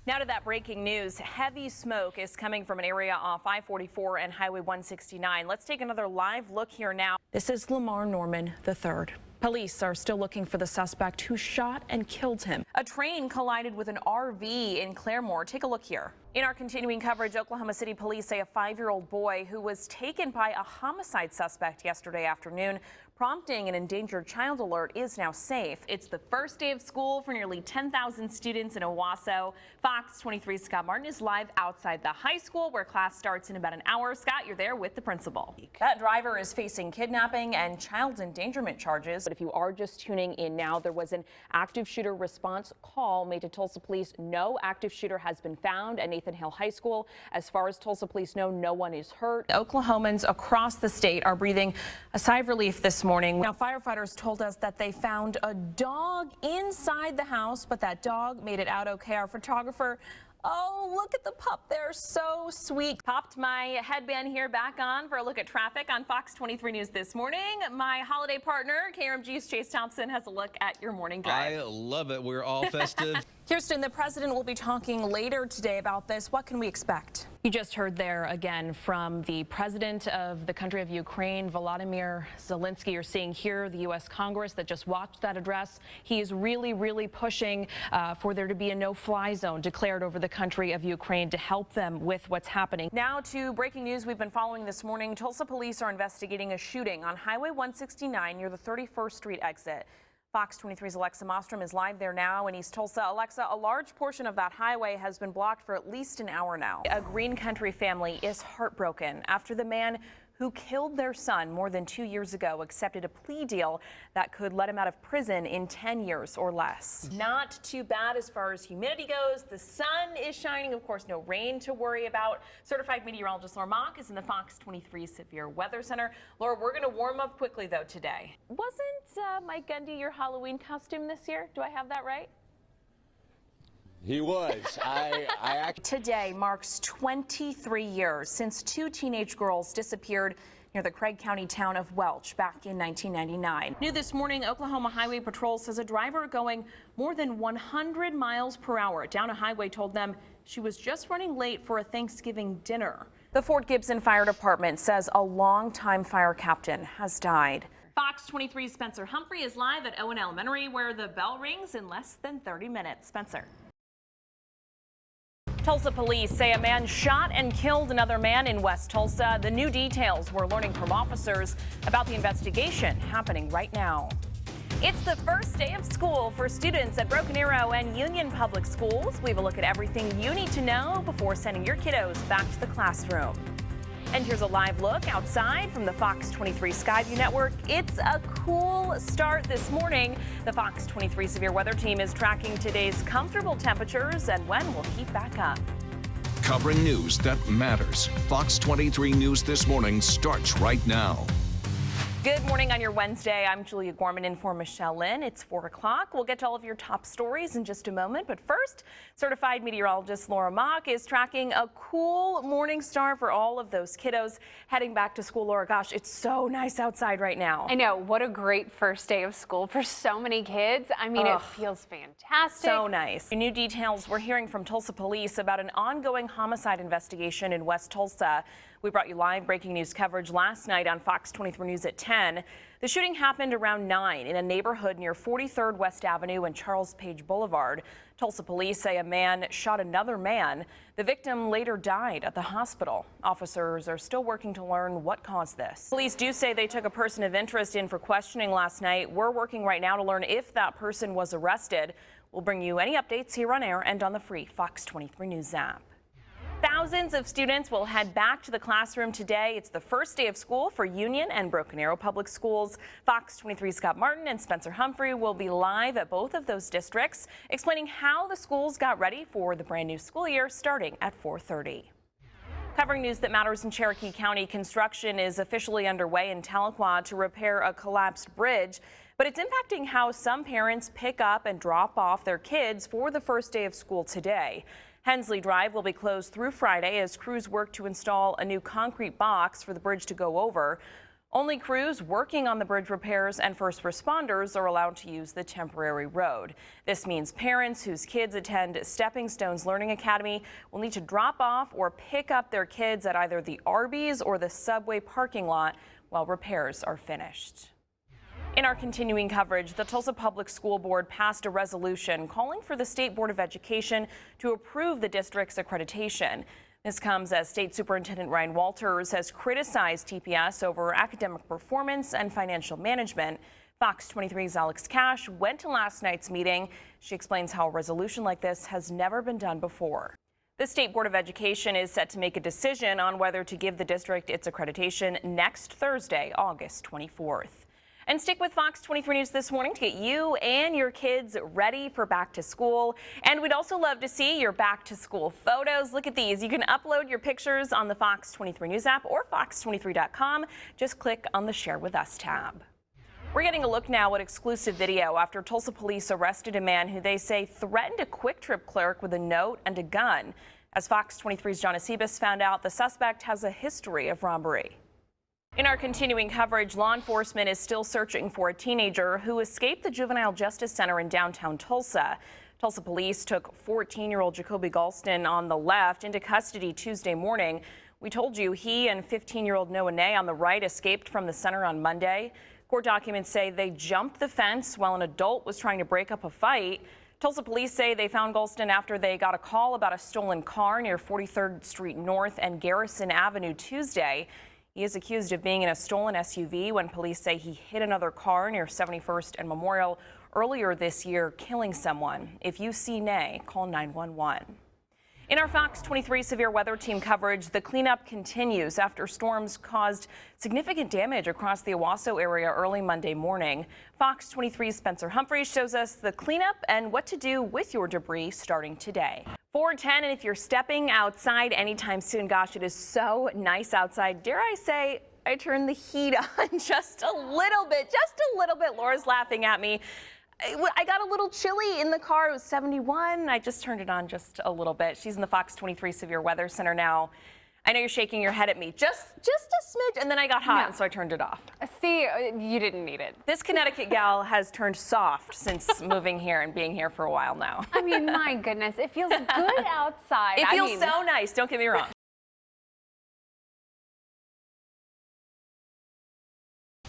Now to that breaking news. Heavy smoke is coming from an area off I-44 and Highway 169. Let's take another live look here now. This is Lamar Norman III. Police are still looking for the suspect who shot and killed him. A train collided with an RV in Claremore. Take a look here. In our continuing coverage, Oklahoma City police say a 5-year-old boy who was taken by a homicide suspect yesterday afternoon, prompting an endangered child alert, is now safe. It's the first day of school for nearly 10,000 students in Owasso. Fox 23's Scott Martin is live outside the high school where class starts in about an hour. Scott, you're there with the principal. That driver is facing kidnapping and child endangerment charges. But if you are just tuning in now, there was an active shooter response call made to Tulsa police. No active shooter has been found at Nathan Hale High School. As far as Tulsa police know, no one is hurt. Oklahomans across the state are breathing a sigh of relief this morning. Now, firefighters told us that they found a dog inside the house, but that dog made it out okay. Our photographer, oh, look at the pup there, so sweet. Popped my headband here back on for a look at traffic on Fox 23 News this morning. My holiday partner, KRMG's Chase Thompson, has a look at your morning drive. I love it. We're all festive. Kirsten, the president will be talking later today about this. What can we expect? You just heard there again from the president of the country of Ukraine, Volodymyr Zelensky. You're seeing here the U.S. Congress that just watched that address. He is really pushing for there to be a no-fly zone declared over the country of Ukraine to help them with what's happening. Now to breaking news we've been following this morning. Tulsa police are investigating a shooting on Highway 169 near the 31st Street exit. Fox 23's Alexa Mostrom is live there now in East Tulsa. Alexa, a large portion of that highway has been blocked for at least an hour now. A Green Country family is heartbroken after the man who killed their son more than 2 years ago accepted a plea deal that could let him out of prison in 10 years or less. Not too bad as far as humidity goes. The sun is shining. Of course, no rain to worry about. Certified meteorologist Laura Mock is in the Fox 23 Severe Weather Center. Laura, we're going to warm up quickly, though, today. Wasn't Mike Gundy your Halloween costume this year? Do I have that right? He was. Today marks 23 years since 2 teenage girls disappeared near the Craig County town of Welch back in 1999. New this morning, Oklahoma Highway Patrol says a driver going more than 100 miles per hour down a highway told them she was just running late for a Thanksgiving dinner. The Fort Gibson Fire Department says a longtime fire captain has died. Fox 23's Spencer Humphrey is live at Owen Elementary, where the bell rings in less than 30 minutes. Spencer. Tulsa police say a man shot and killed another man in West Tulsa. The new details we're learning from officers about the investigation happening right now. It's the first day of school for students at Broken Arrow and Union Public Schools. We have a look at everything you need to know before sending your kiddos back to the classroom. And here's a live look outside from the Fox 23 Skyview Network. It's a cool start this morning. The Fox 23 Severe Weather Team is tracking today's comfortable temperatures and when we'll heat back up. Covering news that matters. Fox 23 News This Morning starts right now. Good morning on your Wednesday. I'm Julia Gorman in for Michelle Lynn. It's 4 o'clock. We'll get to all of your top stories in just a moment. But first, certified meteorologist Laura Mock is tracking a cool morning start for all of those kiddos heading back to school. Laura, gosh, it's so nice outside right now. I know. What a great first day of school for so many kids. I mean, it feels fantastic. So nice. New details we're hearing from Tulsa police about an ongoing homicide investigation in West Tulsa. We brought you live breaking news coverage last night on Fox 23 News at 10. The shooting happened around 9 in a neighborhood near 43rd West Avenue and Charles Page Boulevard. Tulsa police say a man shot another man. The victim later died at the hospital. Officers are still working to learn what caused this. Police do say they took a person of interest in for questioning last night. We're working right now to learn if that person was arrested. We'll bring you any updates here on air and on the free Fox 23 News app. Thousands of students will head back to the classroom today. It's the first day of school for Union and Broken Arrow Public Schools. Fox 23 Scott Martin and Spencer Humphrey will be live at both of those districts, explaining how the schools got ready for the brand new school year starting at 4:30. Covering news that matters in Cherokee County, construction is officially underway in Tahlequah to repair a collapsed bridge, but it's impacting how some parents pick up and drop off their kids for the first day of school today. Hensley Drive will be closed through Friday as crews work to install a new concrete box for the bridge to go over. Only crews working on the bridge repairs and first responders are allowed to use the temporary road. This means parents whose kids attend Stepping Stones Learning Academy will need to drop off or pick up their kids at either the Arby's or the Subway parking lot while repairs are finished. In our continuing coverage, the Tulsa Public School Board passed a resolution calling for the State Board of Education to approve the district's accreditation. This comes as State Superintendent Ryan Walters has criticized TPS over academic performance and financial management. Fox 23's Alex Cash went to last night's meeting. She explains how a resolution like this has never been done before. The State Board of Education is set to make a decision on whether to give the district its accreditation next Thursday, August 24th. And stick with Fox 23 News this morning to get you and your kids ready for back to school. And we'd also love to see your back to school photos. Look at these. You can upload your pictures on the Fox 23 News app or fox23.com. Just click on the Share With Us tab. We're getting a look now at exclusive video after Tulsa police arrested a man who they say threatened a Quick Trip clerk with a note and a gun. As Fox 23's John Acebus found out, the suspect has a history of robbery. In our continuing coverage, law enforcement is still searching for a teenager who escaped the Juvenile Justice Center in downtown Tulsa. Tulsa police took 14-year-old Jacoby Galston on the left into custody Tuesday morning. We told you he and 15-year-old Noah Nay on the right escaped from the center on Monday. Court documents say they jumped the fence while an adult was trying to break up a fight. Tulsa police say they found Galston after they got a call about a stolen car near 43rd Street North and Garrison Avenue Tuesday. He is accused of being in a stolen SUV when police say he hit another car near 71st and Memorial earlier this year, killing someone. If you see Nay, call 911. In our Fox 23 severe weather team coverage, the cleanup continues after storms caused significant damage across the Owasso area early Monday morning. Fox 23's Spencer Humphreys shows us the cleanup and what to do with your debris starting today. 4:10, and if you're stepping outside anytime soon, gosh, it is so nice outside. Dare I say, I turned the heat on just a little bit. Laura's laughing at me. I got a little chilly in the car. It was 71. I just turned it on just a little bit. She's in the Fox 23 Severe Weather Center now. I know you're shaking your head at me. Just a smidge, and then I got hot, and so I turned it off. See, you didn't need it. This Connecticut gal has turned soft since moving here and being here for a while now. I mean, my goodness, it feels good outside. It feels so nice, don't get me wrong.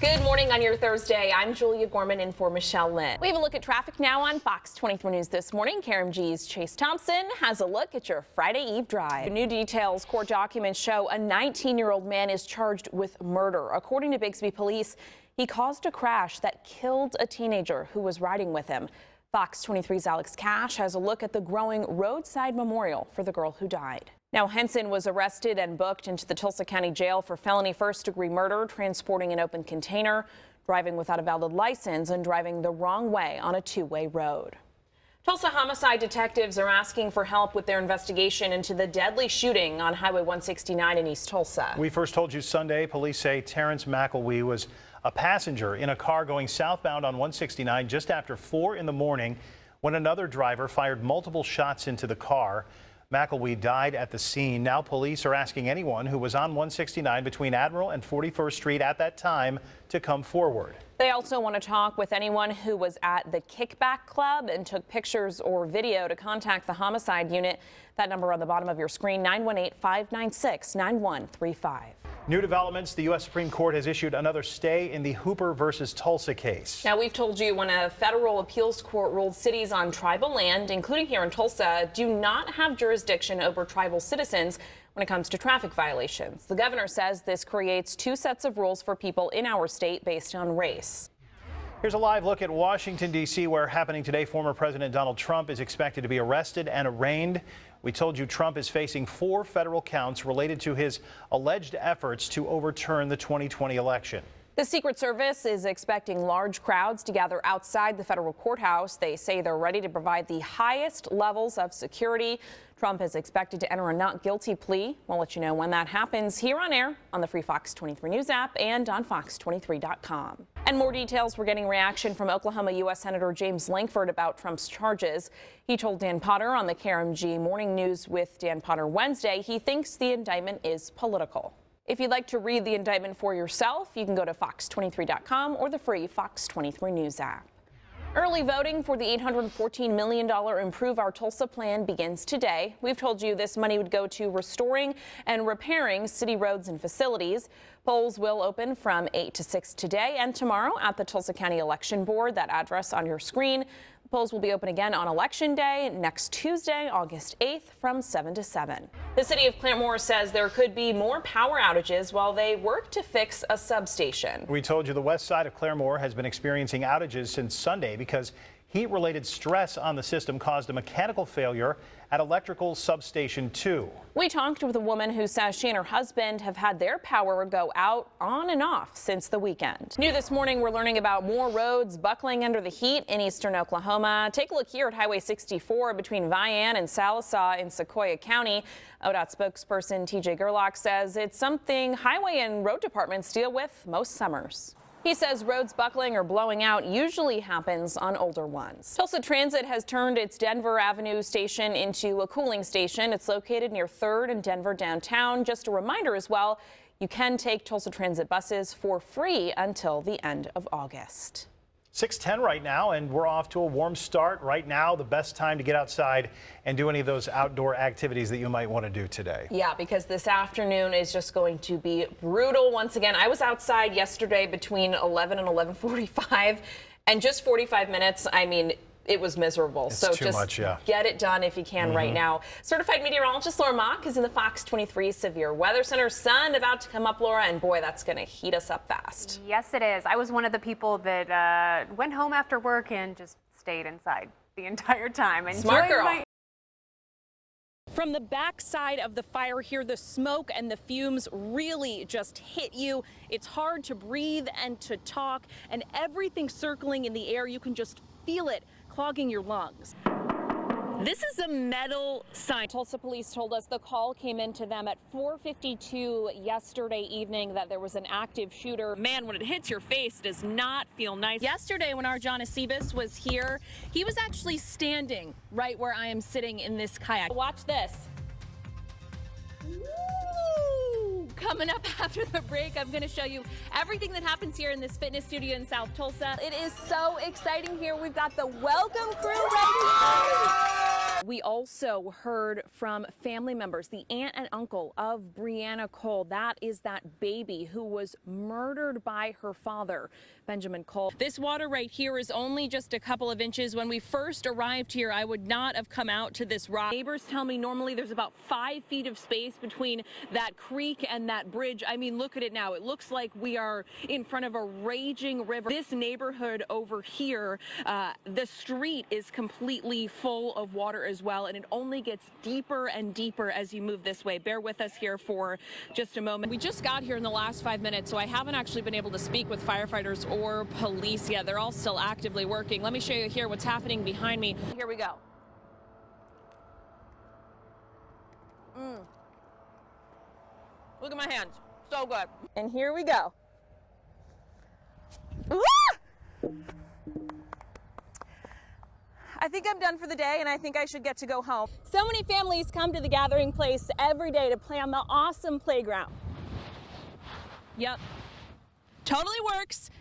Good morning on your Thursday. I'm Julia Gorman in for Michelle Lynn. We have a look at traffic now on Fox 23 News this morning. KRMG's Chase Thompson has a look at your Friday Eve drive. New details, court documents show a 19-year-old man is charged with murder. According to Bixby police, he caused a crash that killed a teenager who was riding with him. Fox 23's Alex Cash has a look at the growing roadside memorial for the girl who died. Now, Henson was arrested and booked into the Tulsa County Jail for felony first-degree murder, transporting an open container, driving without a valid license, and driving the wrong way on a two-way road. Tulsa homicide detectives are asking for help with their investigation into the deadly shooting on Highway 169 in East Tulsa. We first told you Sunday, police say Terrence McElwee was a passenger in a car going southbound on 169 just after 4 in the morning when another driver fired multiple shots into the car. McElwee died at the scene. Now police are asking anyone who was on 169 between Admiral and 41st Street at that time to come forward. They also want to talk with anyone who was at the Kickback Club and took pictures or video to contact the homicide unit. That number on the bottom of your screen, 918-596-9135. New developments. The U.S. Supreme Court has issued another stay in the Hooper versus Tulsa case. Now, we've told you when a federal appeals court ruled cities on tribal land, including here in Tulsa, do not have jurisdiction over tribal citizens when it comes to traffic violations. The governor says this creates two sets of rules for people in our state based on race. Here's a live look at Washington, D.C., where happening today, former President Donald Trump is expected to be arrested and arraigned. We told you Trump is facing 4 federal counts related to his alleged efforts to overturn the 2020 election. The Secret Service is expecting large crowds to gather outside the federal courthouse. They say they're ready to provide the highest levels of security. Trump is expected to enter a not guilty plea. We'll let you know when that happens here on air on the free Fox 23 News app and on fox23.com. And more details, we're getting reaction from Oklahoma U.S. Senator James Lankford about Trump's charges. He told Dan Potter on the KRMG Morning News with Dan Potter Wednesday he thinks the indictment is political. If you'd like to read the indictment for yourself, you can go to fox23.com or the free Fox 23 News app. Early voting for the $814 million Improve Our Tulsa plan begins today. We've told you this money would go to restoring and repairing city roads and facilities. Polls will open from 8 to 6 today and tomorrow at the Tulsa County Election Board. That address on your screen. The polls will be open again on Election Day next Tuesday, August 8th from 7 to 7. The city of Claremore says there could be more power outages while they work to fix a substation. We told you the west side of Claremore has been experiencing outages since Sunday because heat-related stress on the system caused a mechanical failure at electrical substation 2. We talked with a woman who says she and her husband have had their power go out on and off since the weekend. New this morning, we're learning about more roads buckling under the heat in eastern Oklahoma. Take a look here at Highway 64 between Vian and Sallisaw in Sequoyah County. ODOT spokesperson TJ Gerlach says it's something highway and road departments deal with most summers. He says roads buckling or blowing out usually happens on older ones. Tulsa Transit has turned its Denver Avenue station into a cooling station. It's located near 3rd and Denver downtown. Just a reminder as well, you can take Tulsa Transit buses for free until the end of August. 6:10 right now, and we're off to a warm start. Right now, the best time to get outside and do any of those outdoor activities that you might want to do today. Yeah, because this afternoon is just going to be brutal once again. I was outside yesterday between 11 and 11:45, and just 45 minutes, I mean, it was miserable. It's so too just much, yeah. Get it done if you can right now. Certified meteorologist Laura Mock is in the Fox 23 Severe Weather Center. Sun about to come up, Laura, and boy, that's going to heat us up fast. Yes, it is. I was one of the people that went home after work and just stayed inside the entire time. Smart girl. From the backside of the fire here, the smoke and the fumes really just hit you. It's hard to breathe and to talk, and everything circling in the air, you can just feel it clogging your lungs. This is a metal sign. Tulsa police told us the call came into them at 4:52 yesterday evening that there was an active shooter. Man, when it hits your face, it does not feel nice. Yesterday, when our John Acebus was here, he was actually standing right where I am sitting in this kayak. Watch this. Coming up after the break, I'm going to show you everything that happens here in this fitness studio in South Tulsa. It is so exciting here. We've got the welcome crew right here. We also heard from family members, the aunt and uncle of Brianna Cole. That is that baby who was murdered by her father, Benjamin Cole. This water right here is only just a couple of inches. When we first arrived here, I would not have come out to this rock. Neighbors tell me normally there's about 5 feet of space between that creek and that bridge. I mean, look at it now. It looks like we are in front of a raging river. This neighborhood over here, the street is completely full of water as well, and it only gets deeper and deeper as you move this way. Bear with us here for just a moment. We just got here in the last 5 minutes, so I haven't actually been able to speak with firefighters or police yet. They're all still actively working. Let me show you here what's happening behind me. Here we go. Look at my hands. So good. And here we go. I think I'm done for the day, and I think I should get to go home. So many families come to the gathering place every day to play on the awesome playground. Yep. Totally works.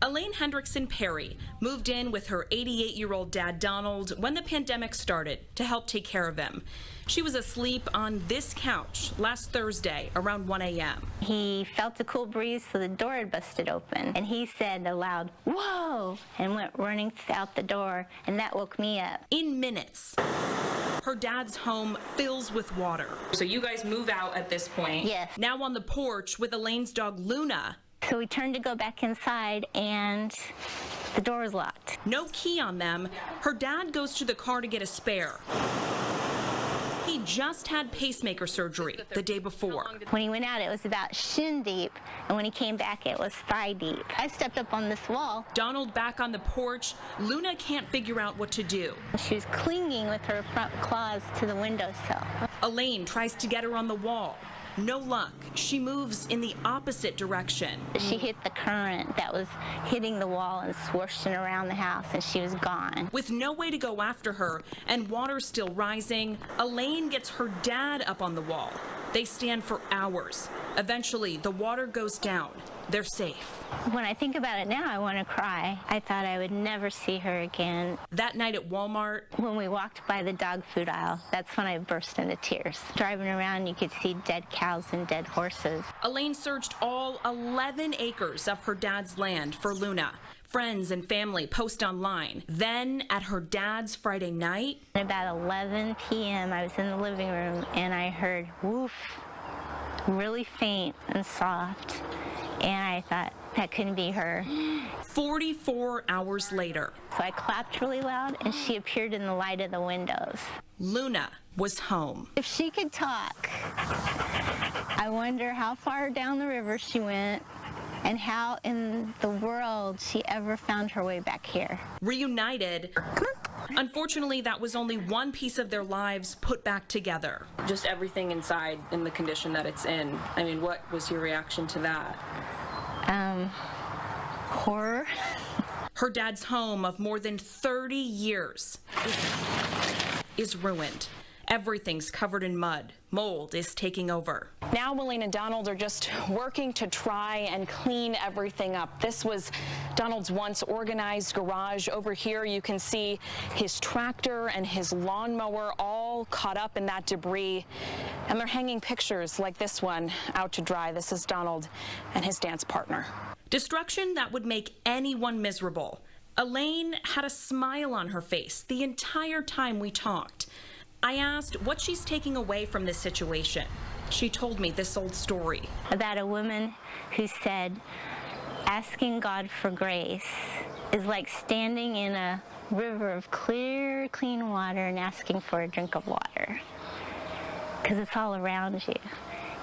Elaine Hendrickson Perry moved in with her 88-year-old dad, Donald, when the pandemic started to help take care of him. She was asleep on this couch last Thursday around 1 a.m. He felt a cool breeze, so the door had busted open. And he said aloud, "Whoa!" and went running out the door, and that woke me up. In minutes, her dad's home fills with water. So you guys move out at this point. Yes. Now on the porch with Elaine's dog, Luna. So we turned to go back inside, and the door was locked. No key on them. Her dad goes to the car to get a spare. He just had pacemaker surgery the day before. When he went out, it was about shin deep, and when he came back, it was thigh deep. I stepped up on this wall. Donald back on the porch. Luna can't figure out what to do. She was clinging with her front claws to the windowsill. Elaine tries to get her on the wall. No luck. She moves in the opposite direction. She hit the current that was hitting the wall and swooshing around the house, and she was gone. With no way to go after her and water still rising, Elaine gets her dad up on the wall. They stand for hours. Eventually, the water goes down. They're safe. When I think about it now, I want to cry. I thought I would never see her again. That night at Walmart, When we walked by the dog food aisle, that's when I burst into tears. Driving around, you could see dead cows and dead horses. Elaine searched all 11 acres of her dad's land for Luna. Friends and family post online. Then, at her dad's Friday night, At about 11 p.m., I was in the living room and I heard woof, really faint and soft. And I thought, that couldn't be her. 44 hours later, So I clapped really loud and she appeared in the light of the windows. Luna was home. If she could talk, I wonder how far down the river she went and how in the world she ever found her way back here. Reunited. Unfortunately, that was only one piece of their lives put back together. Just everything inside in the condition that it's in. I mean, what was your reaction to that? Horror. Her dad's home of more than 30 years is ruined. Everything's covered in mud. Mold is taking over. Now Elaine and Donald are just working to try and clean everything up. This was Donald's once organized garage. Over here you can see his tractor and his lawnmower all caught up in that debris. And they're hanging pictures like this one out to dry. This is Donald and his dance partner. Destruction that would make anyone miserable. Elaine had a smile on her face the entire time we talked. I asked what she's taking away from this situation. She told me this old story. About a woman who said, asking God for grace is like standing in a river of clear, clean water and asking for a drink of water, because it's all around you.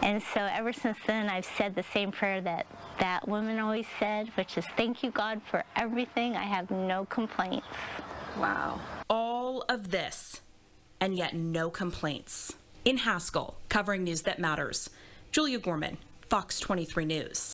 And so ever since then, I've said the same prayer that that woman always said, which is, thank you, God, for everything. I have no complaints. Wow. All of this, and yet no complaints. In Haskell, covering news that matters, Julia Gorman, Fox 23 News.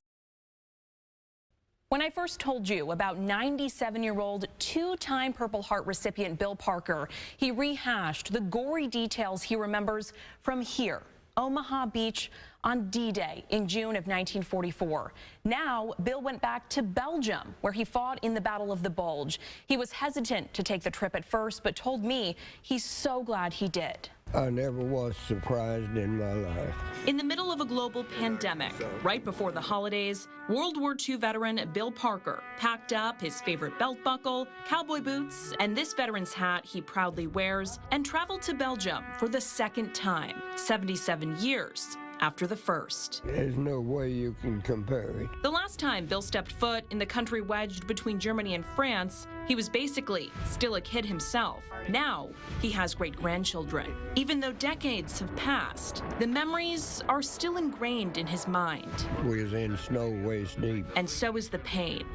When I first told you about 97-year-old two-time Purple Heart recipient Bill Parker, he rehashed the gory details he remembers from here, Omaha Beach, on D-Day in June of 1944. Now, Bill went back to Belgium, where he fought in the Battle of the Bulge. He was hesitant to take the trip at first, but told me he's so glad he did. I never was surprised in my life. In the middle of a global pandemic, right before the holidays, World War II veteran Bill Parker packed up his favorite belt buckle, cowboy boots, and this veteran's hat he proudly wears, and traveled to Belgium for the second time, 77 years after the first. There's no way you can compare it. The last time Bill stepped foot in the country wedged between Germany and France, he was basically still a kid himself. Now, he has great-grandchildren. Even though decades have passed, the memories are still ingrained in his mind. We was in snow waist deep. And so is the pain.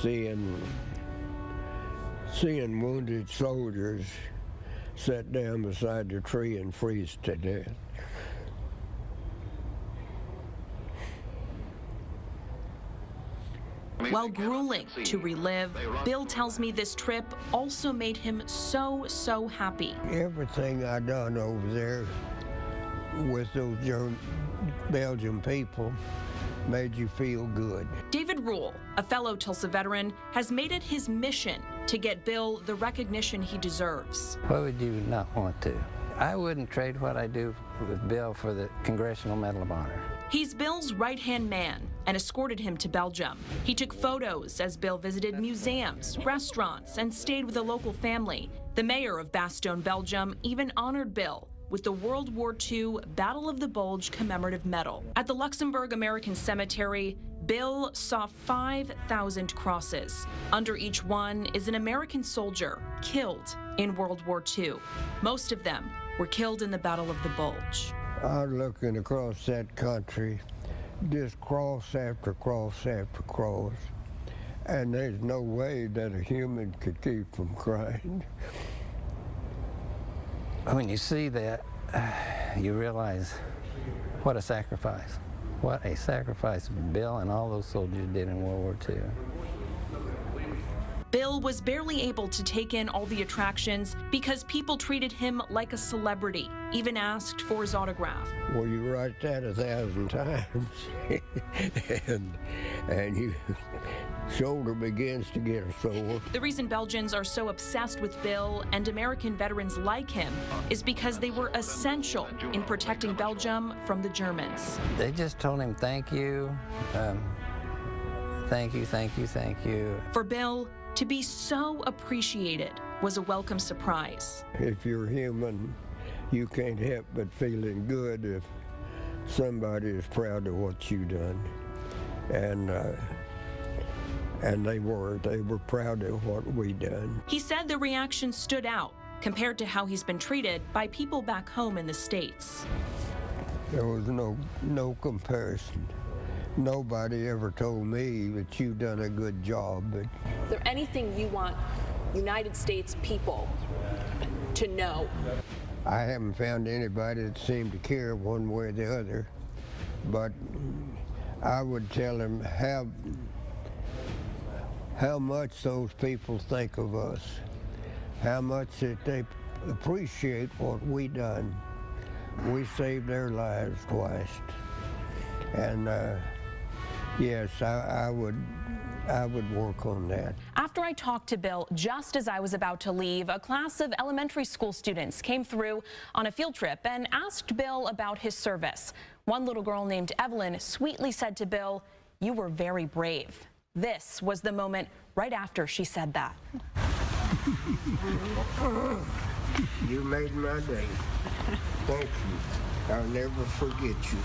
Seeing wounded soldiers sit down beside the tree and freeze to death. While grueling to relive, Bill tells me this trip also made him so happy. Everything I done over there with those Belgian people made you feel good. David Rule, a fellow Tulsa veteran, has made it his mission to get Bill the recognition he deserves. Why would you not want to? I wouldn't trade what I do with Bill for the Congressional Medal of Honor. He's Bill's right-hand man and escorted him to Belgium. He took photos as Bill visited museums, restaurants, and stayed with a local family. The mayor of Bastogne, Belgium, even honored Bill with the World War II Battle of the Bulge commemorative medal. At the Luxembourg American Cemetery, Bill saw 5,000 crosses. Under each one is an American soldier killed in World War II. Most of them were killed in the Battle of the Bulge. I'm looking across that country, just cross after cross after cross, and there's no way that a human could keep from crying. When you see that, you realize what a sacrifice. What a sacrifice Bill and all those soldiers did in World War II. Bill was barely able to take in all the attractions because people treated him like a celebrity, even asked for his autograph. Well, you write that 1,000 times, and your shoulder begins to get sore. The reason Belgians are so obsessed with Bill and American veterans like him is because they were essential in protecting Belgium from the Germans. They just told him thank you, thank you, thank you, thank you. For Bill, to be so appreciated was a welcome surprise. If you're human, you can't help but feeling good if somebody is proud of what you done. And they were proud of what we done. He said the reaction stood out compared to how he's been treated by people back home in the States. There was no comparison. Nobody ever told me that you done a good job. But Is there anything you want United States people to know? I haven't found anybody that seemed to care one way or the other, but I would tell them how much those people think of us, how much that they appreciate what we done. We saved their lives twice, and yes, I would work on that. After I talked to Bill, just as I was about to leave, a class of elementary school students came through on a field trip and asked Bill about his service. One little girl named Evelyn sweetly said to Bill, "You were very brave." This was the moment right after she said that. You made my day. Thank you. I'll never forget you.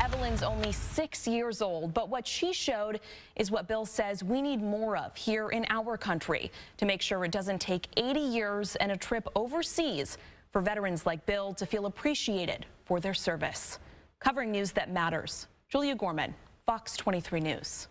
Evelyn's only 6 years old, but what she showed is what Bill says we need more of here in our country to make sure it doesn't take 80 years and a trip overseas for veterans like Bill to feel appreciated for their service. Covering news that matters, Julia Gorman, Fox 23 News.